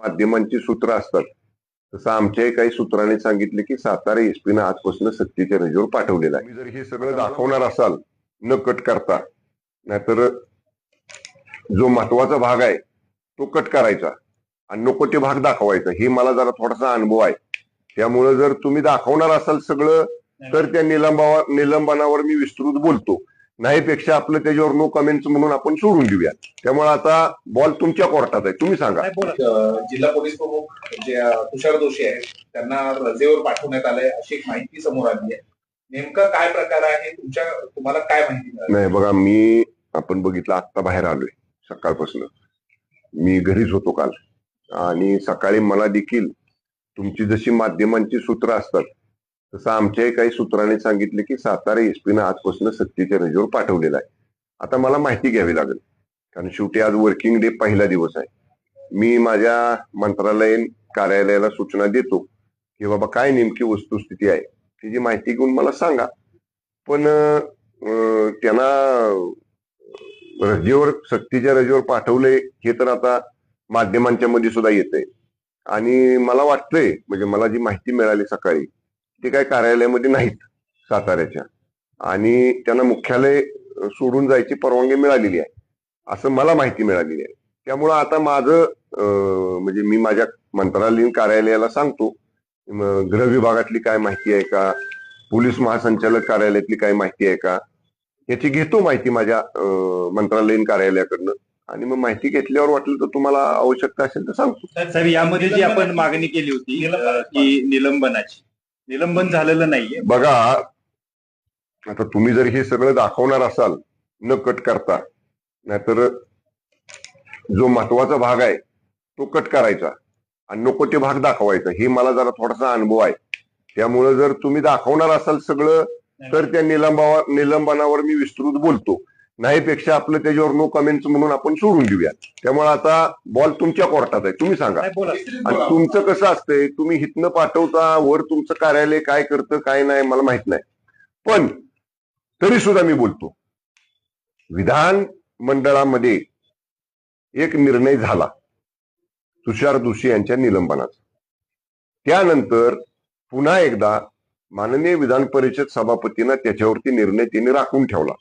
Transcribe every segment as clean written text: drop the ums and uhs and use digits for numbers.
माध्यमांची सूत्र असतात तसं आमच्याही काही सूत्रांनी सांगितले की सातारा एसपीनं आजपासून सक्तीच्या रजेवर पाठवलेला आहे. तुम्ही जर हे सगळं दाखवणार असाल न कट करता, नाहीतर जो महत्वाचा भाग आहे तो कट करायचा आणि नको ते भाग दाखवायचा, हे मला जरा थोडासा अनुभव आहे. त्यामुळे जर तुम्ही दाखवणार असाल सगळं तर त्या निलंबनावर मी विस्तृत बोलतो, नाहीपेक्षा आपलं त्याच्यावर नो कमेंट्स म्हणून आपण सोडून देऊया. त्यामुळे आता बॉल तुमच्या कोर्टात आहे, तुम्ही सांगा. जिल्हा पोलीस प्रमुख जे तुषार दोषी आहेत त्यांना रजेवर पाठवण्यात आलंय अशी एक माहिती समोर आली आहे. नेमका काय प्रकार आहे, तुम्हाला काय माहिती? नाही बघा, आपण बघितलं आत्ता बाहेर आलोय सकाळपासून. मी घरीच होतो काल आणि सकाळी मला देखील तुमची जशी माध्यमांची सूत्र असतात तसं आमच्याही काही सूत्रांनी सांगितले की सातारा एसपीनं आजपासून सक्तीच्या रजेवर पाठवलेला आहे. आता मला माहिती घ्यावी लागेल, कारण शेवटी आज वर्किंग डे पहिला दिवस आहे. मी माझ्या मंत्रालयीन कार्यालयाला सूचना देतो की बाबा काय नेमकी वस्तुस्थिती आहे त्याची माहिती घेऊन मला सांगा. पण त्यांना रजेवर, सक्तीच्या रजेवर पाठवले हे तर आता माध्यमांच्या मध्ये सुद्धा येतंय. आणि मला वाटतंय, म्हणजे मला जी माहिती मिळाली सकाळी, ते काय कार्यालयामध्ये नाहीत साताऱ्याच्या, आणि त्यांना मुख्यालय सोडून जायची परवानगी मिळालेली आहे असं मला माहिती मिळालेली आहे. त्यामुळं आता माझं म्हणजे मी माझ्या मंत्रालयीन कार्यालयाला सांगतो, गृह विभागातली काय माहिती आहे का, पोलीस महासंचालक कार्यालयातली काय माहिती आहे का, याची घेतो माहिती माझ्या मंत्रालयीन कार्यालयाकडनं, आणि मग माहिती घेतल्यावर वाटलं तर तुम्हाला आवश्यकता असेल तर सांगतो. साहेब, यामध्ये जी आपण मागणी केली होती की निलंबनाची, निलंबन झालेलं नाहीये. बघा, आता तुम्ही जर हे सगळं दाखवणार असाल न कट करता, नाहीतर जो महत्वाचा भाग आहे तो कट करायचा आणि नको ते भाग दाखवायचा, हे मला जरा थोडासा अनुभव आहे. त्यामुळे जर तुम्ही दाखवणार असाल सगळं तर त्या निलंबनावर मी विस्तृत बोलतो, नाहीपेक्षा आपलं त्याच्यावर नो कमेंट्स म्हणून आपण सोडून देऊया. त्यामुळे आता बॉल तुमच्या कोर्टात आहे, तुम्ही सांगा. आणि तुमचं कसं असतंय, तुम्ही हितनं पाठवता, वर तुमचं कार्यालय काय करतं काय नाही मला माहित नाही, पण तरी सुद्धा मी बोलतो. विधान मंडळामध्ये एक निर्णय झाला तुषार दोषी यांच्या निलंबनाचा. त्यानंतर पुन्हा एकदा माननीय विधान परिषद सभापतींना त्याच्यावरती निर्णय त्यांनी राखून ठेवला.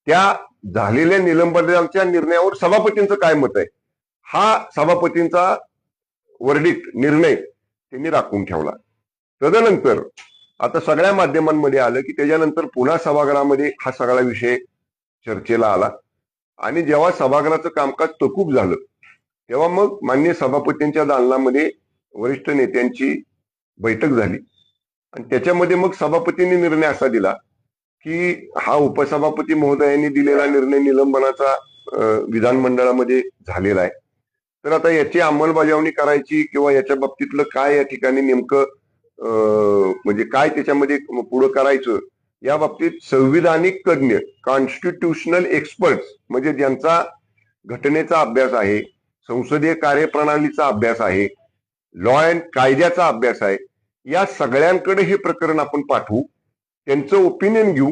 त्या झालेल्या निलंबनाच्या निर्णयावर सभापतींचं काय मत आहे हा सभापतींचा वर्डिक्ट, निर्णय त्यांनी राखून ठेवला. तदनंतर आता सगळ्या माध्यमांमध्ये आलं की त्याच्यानंतर पुन्हा सभागृहामध्ये हा सगळा विषय चर्चेला आला, आणि जेव्हा सभागृहाचं कामकाज तहकूब झालं तेव्हा मग माननीय सभापतींच्या दालनामध्ये वरिष्ठ नेत्यांची बैठक झाली, आणि त्याच्यामध्ये मग सभापतींनी निर्णय असा दिला की हा उपसभापती महोदयांनी दिलेला निर्णय निलंबनाचा विधानमंडळामध्ये झालेला आहे. तर आता याची अंमलबजावणी करायची किंवा याच्या बाबतीतलं काय या ठिकाणी नेमकं म्हणजे काय त्याच्यामध्ये पुढं करायचं, या बाबतीत संविधानिक तज्ञ, कॉन्स्टिट्यूशनल एक्सपर्ट्स, म्हणजे ज्यांचा घटनेचा अभ्यास आहे, संसदीय कार्यप्रणालीचा अभ्यास आहे, लॉ अँड कायद्याचा अभ्यास आहे, या सगळ्यांकडे हे प्रकरण आपण पाठवू, त्यांचं ओपिनियन घेऊ,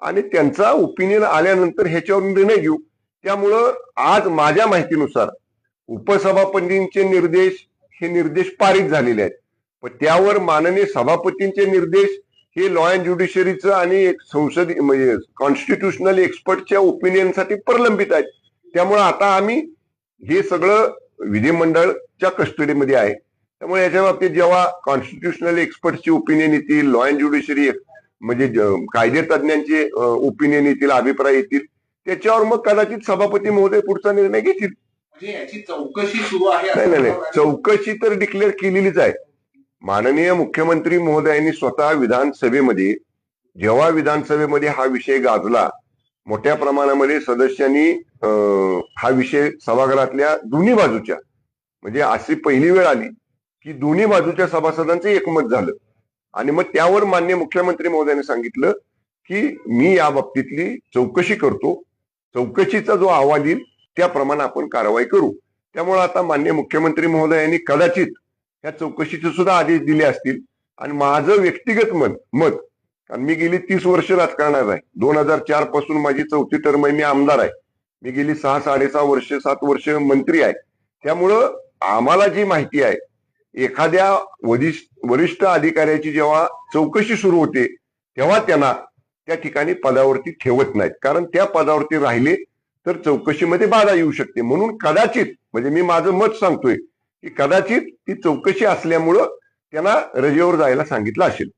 आणि त्यांचा ओपिनियन आल्यानंतर ह्याच्यावर निर्णय घेऊ. त्यामुळं आज माझ्या माहितीनुसार उपसभापतींचे निर्देश पारित झालेले आहेत, पण त्यावर माननीय सभापतींचे निर्देश हे लॉ अँड ज्युडिशरीचं आणि संसदीय म्हणजे कॉन्स्टिट्यूशनल एक्सपर्टच्या ओपिनियनसाठी प्रलंबित आहेत. त्यामुळे आता आम्ही हे सगळं विधिमंडळच्या कस्टडीमध्ये आहे. त्यामुळे याच्या बाबतीत जेव्हा कॉन्स्टिट्यूशनल एक्सपर्टची ओपिनियन येतील, लॉ अँड ज्युडिशरी म्हणजे कायदे तज्ञांचे ओपिनियन येतील, अभिप्राय येतील, त्याच्यावर मग कदाचित सभापती महोदय पुढचा निर्णय घेतील. म्हणजे याची चौकशी सुरू आहे? नाही, चौकशी तर डिक्लेअर केलेलीच आहे. माननीय मुख्यमंत्री महोदयांनी स्वतः विधानसभेमध्ये, जेव्हा विधानसभेमध्ये हा विषय गाजला, मोठ्या प्रमाणामध्ये सदस्यांनी हा विषय सभागृहातल्या दोन्ही बाजूच्या, म्हणजे अशी पहिली वेळ आली की दोन्ही बाजूच्या सभासदांचं एकमत झालं, आणि मग त्यावर माननीय मुख्यमंत्री महोदयांनी सांगितलं की मी या बाबतीतली चौकशी करतो, चौकशीचा जो अहवाल येईल त्याप्रमाणे आपण कारवाई करू. त्यामुळे आता माननीय मुख्यमंत्री महोदयांनी कदाचित या चौकशीचे सुद्धा आदेश दिले असतील. आणि माझं व्यक्तिगत मत, कारण मी गेली 30 वर्ष राजकारणात आहे, 2004 पासून माझी 4थी टर्म आहे, मी आमदार आहे, मी गेली 6-6.5 वर्ष 7 वर्ष मंत्री आहे. त्यामुळं आम्हाला जी माहिती आहे, एखाद्या वरिष्ठ अधिकाऱ्याची जेव्हा चौकशी सुरू होते तेव्हा त्यांना त्या ठिकाणी पदावरती ठेवत नाहीत, कारण त्या पदावरती राहिले तर चौकशीमध्ये बाधा येऊ शकते. म्हणून कदाचित, म्हणजे मी माझं मत सांगतोय की कदाचित ती चौकशी असल्यामुळं त्यांना रजेवर जायला सांगितलं असेल.